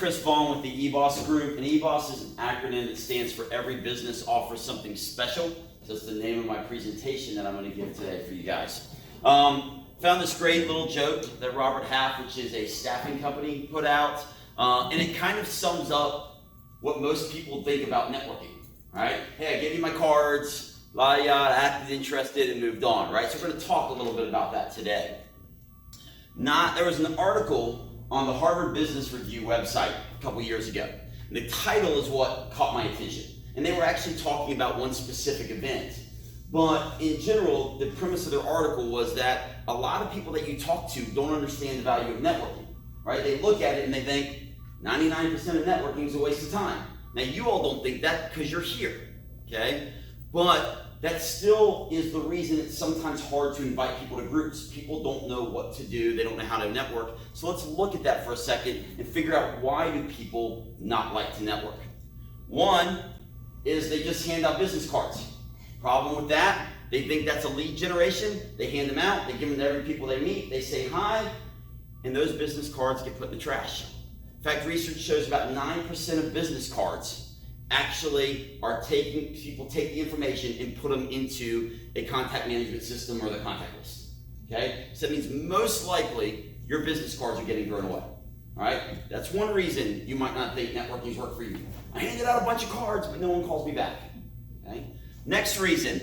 Chris Vaughan with the EBOSS Group, and EBOSS is an acronym that stands for Every Business Offers Something Special. So it's the name of my presentation that I'm going to give today for you guys. Found this great little joke that Robert Half, which is a staffing company, put out, and it kind of sums up what most people think about networking. Right? Hey, I gave you my cards, acted interested, and moved on. Right? So we're going to talk a little bit about that today. There was an article on the Harvard Business Review website a couple years ago. And the title is what caught my attention. And they were actually talking about one specific event. But in general, the premise of their article was that a lot of people that you talk to don't understand the value of networking. Right? They look at it and they think 99% of networking is a waste of time. Now you all don't think that because you're here. Okay? But that still is the reason it's sometimes hard to invite people to groups. People don't know what to do. They don't know how to network. So let's look at that for a second and figure out, why do people not like to network? One is they just hand out business cards. Problem with that, they think that's a lead generation. They hand them out. They give them to every people they meet. They say hi, and those business cards get put in the trash. In fact, research shows about 9% of business cards actually are people take the information and put them into a contact management system or the contact list. Okay? So that means most likely your business cards are getting thrown away. Alright? That's one reason you might not think networking's work for you. I handed out a bunch of cards, but no one calls me back. Okay? Next reason,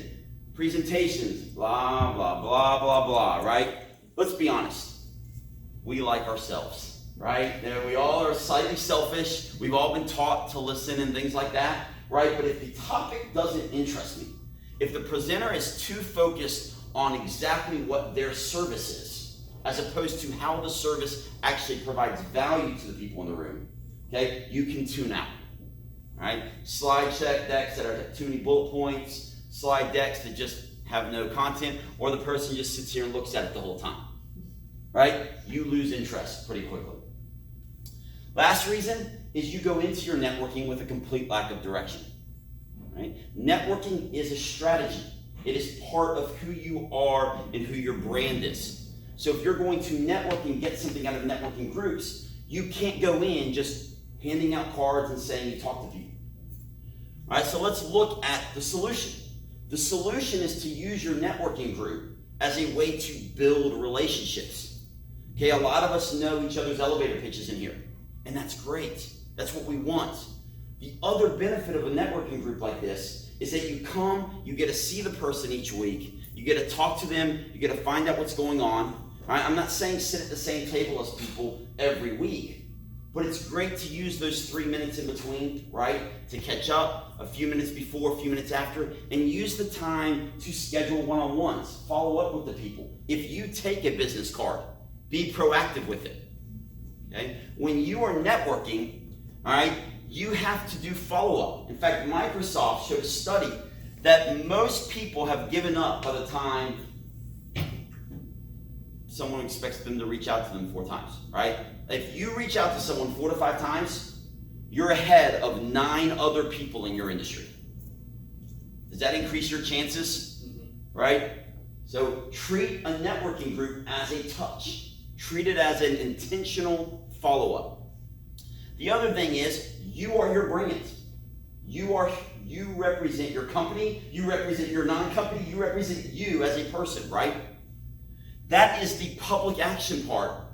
presentations, blah, blah, blah, blah, blah, right? Let's be honest. We like ourselves. Right? We all are slightly selfish. We've all been taught to listen and things like that, right? But if the topic doesn't interest me, if the presenter is too focused on exactly what their service is, as opposed to how the service actually provides value to the people in the room, okay, you can tune out, right? Slide decks that are too many bullet points, slide decks that just have no content, or the person just sits here and looks at it the whole time, right? You lose interest pretty quickly. Last reason is you go into your networking with a complete lack of direction. Right? Networking is a strategy. It is part of who you are and who your brand is. So if you're going to network and get something out of networking groups, you can't go in just handing out cards and saying you talk to people. All right, so let's look at the solution. The solution is to use your networking group as a way to build relationships. Okay, a lot of us know each other's elevator pitches in here. And that's great. That's what we want. The other benefit of a networking group like this is that you come, you get to see the person each week, you get to talk to them, you get to find out what's going on. Right? I'm not saying sit at the same table as people every week, but it's great to use those 3 minutes in between, right, to catch up, a few minutes before, a few minutes after, and use the time to schedule one-on-ones, follow up with the people. If you take a business card, be proactive with it. Okay? When you are networking, all right, you have to do follow-up. In fact, Microsoft showed a study that most people have given up by the time someone expects them to reach out to them 4 times, right? If you reach out to someone 4 to 5 times, you're ahead of 9 other people in your industry. Does that increase your chances? Right? So treat a networking group as a touch. Treat it as an intentional follow-up. The other thing is, you are your brand. You represent your company, you represent your non-company, you represent you as a person, right? That is the public action part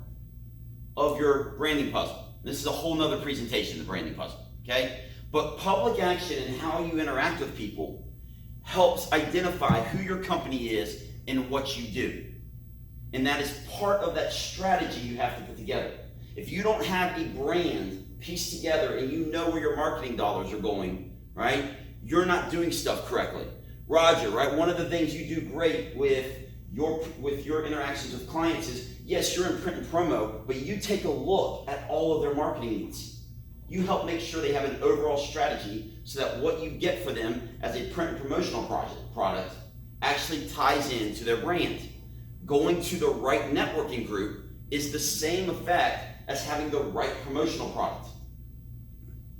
of your branding puzzle. This is a whole nother presentation, the branding puzzle, okay? But public action and how you interact with people helps identify who your company is and what you do. And that is part of that strategy you have to put together. If you don't have a brand pieced together and you know where your marketing dollars are going, right, you're not doing stuff correctly. Roger, right, one of the things you do great with your interactions with clients is, yes, you're in print and promo, but you take a look at all of their marketing needs. You help make sure they have an overall strategy so that what you get for them as a print and promotional product actually ties into their brand. Going to the right networking group is the same effect as having the right promotional product.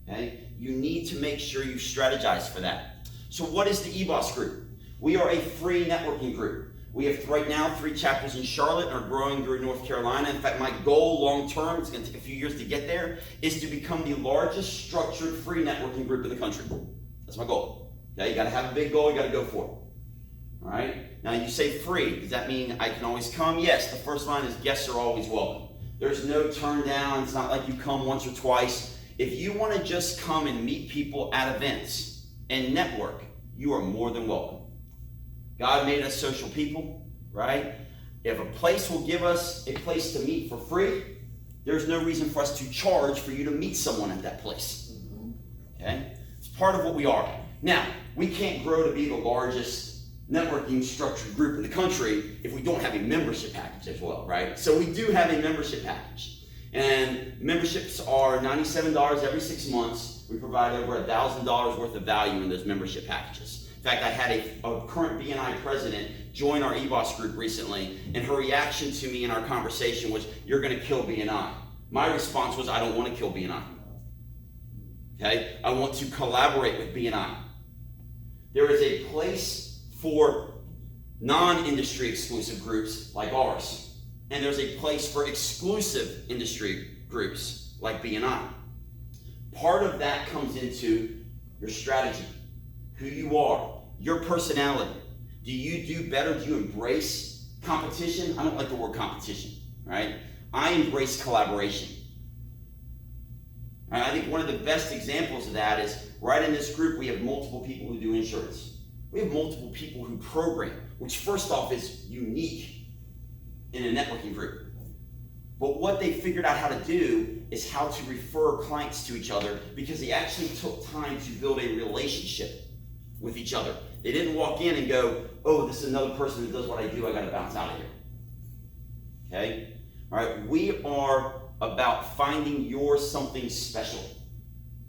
Okay? You need to make sure you strategize for that. So what is the EBOSS Group? We are a free networking group. We have right now 3 chapters in Charlotte and are growing through North Carolina. In fact, my goal long term, it's going to take a few years to get there, is to become the largest structured free networking group in the country. That's my goal. Okay, you got to have a big goal, you got to go for it. All right? Now you say free. Does that mean I can always come? Yes, the first line is guests are always welcome. There's no turn down. It's not like you come once or twice. If you want to just come and meet people at events and network, you are more than welcome. God made us social people, right? If a place will give us a place to meet for free, there's no reason for us to charge for you to meet someone at that place. Okay? It's part of what we are. Now, we can't grow to be the largest networking structured group in the country if we don't have a membership package as well, right? So we do have a membership package. And memberships are $97 every 6 months. We provide over $1,000 worth of value in those membership packages. In fact, I had a current BNI president join our EBOSS Group recently, and her reaction to me in our conversation was, "You're going to kill BNI." My response was, "I don't want to kill BNI. Okay? I want to collaborate with BNI. There is a place for non-industry exclusive groups like ours, and there's a place for exclusive industry groups like BNI. Part of that comes into your strategy, who you are, your personality. Do you do better? Do you embrace competition? I don't like the word competition, right? I embrace collaboration. I think one of the best examples of that is right in this group, we have multiple people who do insurance. We have multiple people who program, which first off is unique in a networking group. But what they figured out how to do is how to refer clients to each other because they actually took time to build a relationship with each other. They didn't walk in and go, "Oh, this is another person who does what I do, I gotta bounce out of here." Okay? All right, we are about finding your something special.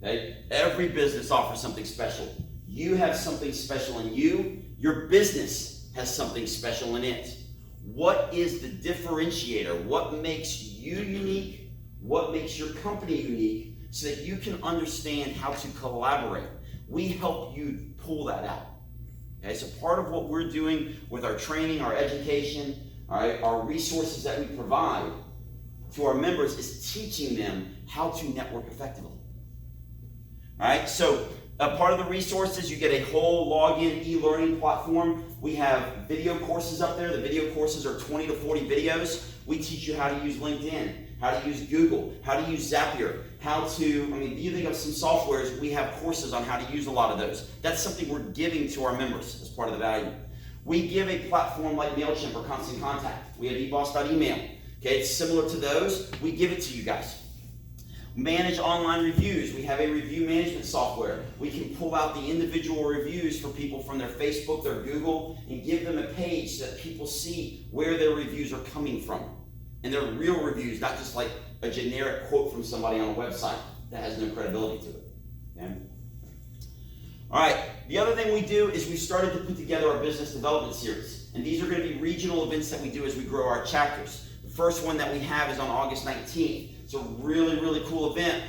Okay? Every business offers something special. You have something special in you. Your business has something special in it. What is the differentiator? What makes you unique? What makes your company unique so that you can understand how to collaborate? We help you pull that out. Okay, so part of what we're doing with our training, our education, all right, our resources that we provide to our members is teaching them how to network effectively. All right, so part of the resources, you get a whole login e-learning platform. We have video courses up there. The video courses are 20 to 40 videos. We teach you how to use LinkedIn, how to use Google, how to use Zapier, you think of some softwares, we have courses on how to use a lot of those. That's something we're giving to our members as part of the value. We give a platform like MailChimp or Constant Contact. We have eboss.email. Okay, it's similar to those. We give it to you guys. Manage online reviews. We have a review management software. We can pull out the individual reviews for people from their Facebook, their Google, and give them a page so that people see where their reviews are coming from. And they're real reviews, not just like a generic quote from somebody on a website that has no credibility to it. Okay? All right, the other thing we do is we started to put together our business development series. And these are going to be regional events that we do as we grow our chapters. The first one that we have is on August 19th. It's a really, really cool event.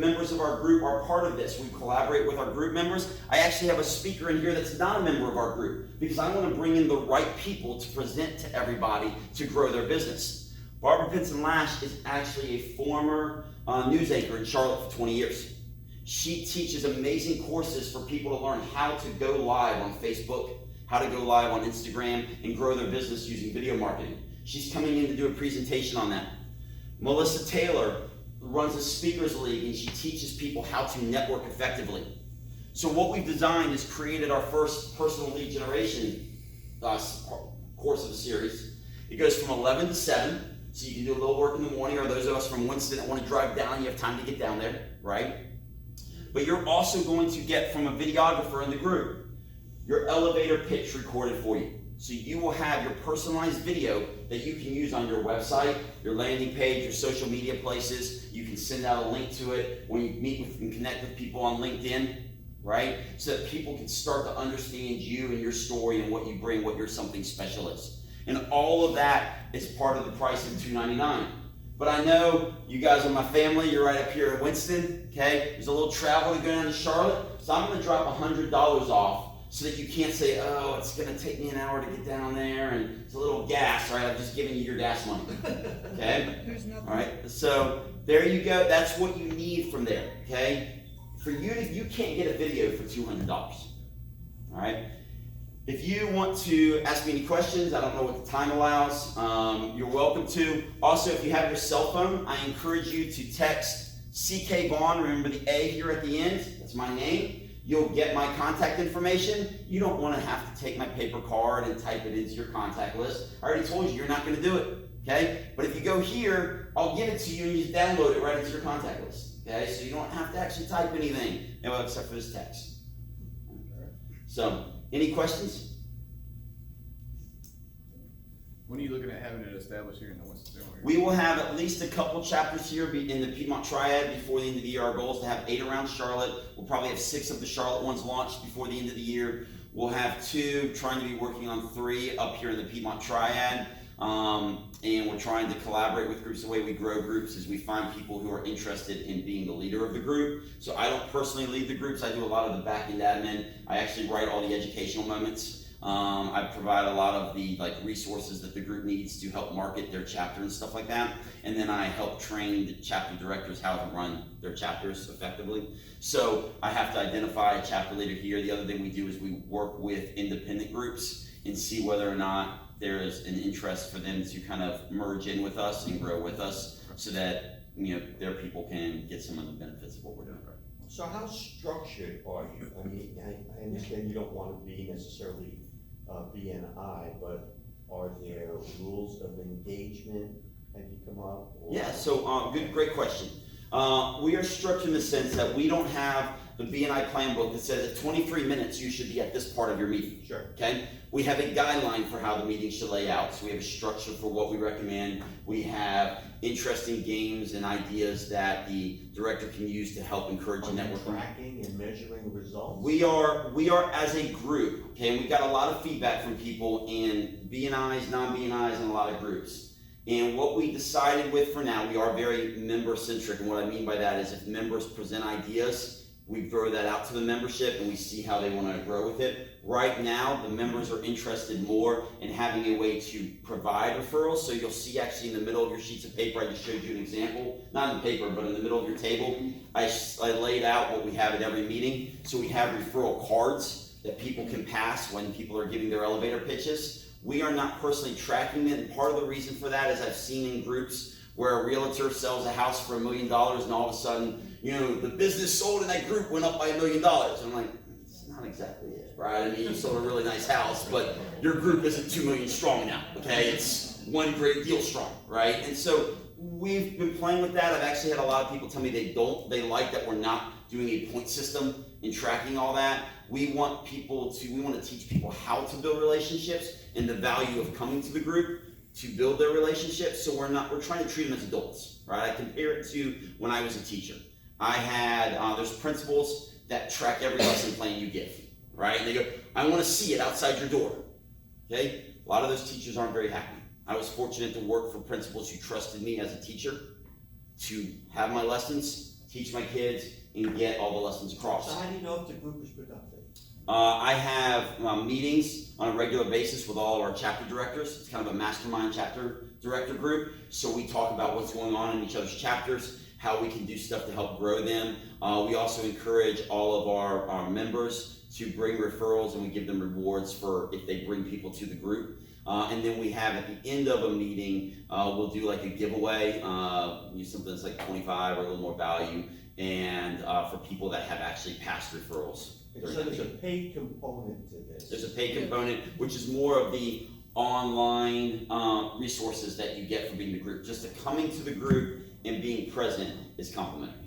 Members of our group are part of this. We collaborate with our group members. I actually have a speaker in here that's not a member of our group because I want to bring in the right people to present to everybody to grow their business. Barbara Pinson Lash is actually a former news anchor in Charlotte for 20 years. She teaches amazing courses for people to learn how to go live on Facebook, how to go live on Instagram, and grow their business using video marketing. She's coming in to do a presentation on that. Melissa Taylor runs a speakers league and she teaches people how to network effectively. So what we've designed is created our first personal lead generation course of a series. It goes from 11 to 7. So you can do a little work in the morning, or those of us from Winston that want to drive down, you have time to get down there, right? But you're also going to get from a videographer in the group your elevator pitch recorded for you. So you will have your personalized video that you can use on your website, your landing page, your social media places. You can send out a link to it when you meet with and connect with people on LinkedIn, right? So that people can start to understand you and your story and what you bring, what your something special is. And all of that is part of the price of $299. But I know you guys are my family. You're right up here in Winston, okay? There's a little travel to go down to Charlotte. So I'm going to drop $100 off so that you can't say, oh, it's gonna take me an hour to get down there and it's a little gas, right? I'm just giving you your gas money, okay? All right, so there you go. That's what you need from there, okay? For you can't get a video for $200, all right? If you want to ask me any questions, I don't know what the time allows, you're welcome to. Also, if you have your cell phone, I encourage you to text CK Vaughan, remember the A here at the end, that's my name. You'll get my contact information. You don't want to have to take my paper card and type it into your contact list. I already told you, you're not going to do it, okay? But if you go here, I'll give it to you and you just download it right into your contact list, okay? So you don't have to actually type anything, except for this text. So, any questions? When are you looking at having it established here in the West? We will have at least a couple chapters here in the Piedmont Triad before the end of the year. Our goal is to have 8 around Charlotte. We'll probably have 6 of the Charlotte ones launched before the end of the year. We'll have 2, trying to be working on 3 up here in the Piedmont Triad. And we're trying to collaborate with groups. The way we grow groups is we find people who are interested in being the leader of the group. So I don't personally lead the groups. I do a lot of the back-end admin. I actually write all the educational moments. I provide a lot of the resources that the group needs to help market their chapter and stuff like that. And then I help train the chapter directors how to run their chapters effectively. So I have to identify a chapter leader here. The other thing we do is we work with independent groups and see whether or not there is an interest for them to kind of merge in with us and grow with us so that their people can get some of the benefits of what we're doing. So how structured are you? I mean, I understand you don't want to be necessarily BNI, but are there rules of engagement? Have you come up? Or? Yeah, so great question. We are structured in the sense that we don't have the BNI plan book that says at 23 minutes you should be at this part of your meeting. Sure. Okay? We have a guideline for how the meeting should lay out. So we have a structure for what we recommend. We have interesting games and ideas that the director can use to help encourage networking. Tracking and measuring results? We are as a group, okay, and we got a lot of feedback from people in BNIs, non-BNIs, and a lot of groups. And what we decided with for now, we are very member-centric, and what I mean by that is if members present ideas, we throw that out to the membership and we see how they want to grow with it. Right now, the members are interested more in having a way to provide referrals. So you'll see actually in the middle of your sheets of paper, I just showed you an example, not in the paper, but in the middle of your table, I laid out what we have at every meeting. So we have referral cards that people can pass when people are giving their elevator pitches. We are not personally tracking it, and part of the reason for that is I've seen in groups where a realtor sells a house for $1 million and all of a sudden, the business sold in that group went up by $1 million. I'm like, it's not exactly it, right? I mean, you sold a really nice house, but your group isn't 2 million strong now, okay? It's one great deal strong, right? And so we've been playing with that. I've actually had a lot of people tell me they like that we're not doing a point system in tracking all that. We want to teach people how to build relationships and the value of coming to the group to build their relationships. So we're trying to treat them as adults, right? I compare it to when I was a teacher. I had, there's principals that track every lesson plan you give, right? And they go, I want to see it outside your door, okay? A lot of those teachers aren't very happy. I was fortunate to work for principals who trusted me as a teacher to have my lessons, teach my kids, and get all the lessons across. So how do you know if the group is productive? I have meetings on a regular basis with all of our chapter directors. It's kind of a mastermind chapter director group. So we talk about what's going on in each other's chapters, how we can do stuff to help grow them. We also encourage all of our members to bring referrals, and we give them rewards for if they bring people to the group. And then we have at the end of a meeting, we'll do like a giveaway, something that's like 25 or a little more value, and for people that have actually passed referrals. So there's a paid component to this. There's a paid component, which is more of the online resources that you get from being the group. Just the coming to the group and being present is complimentary.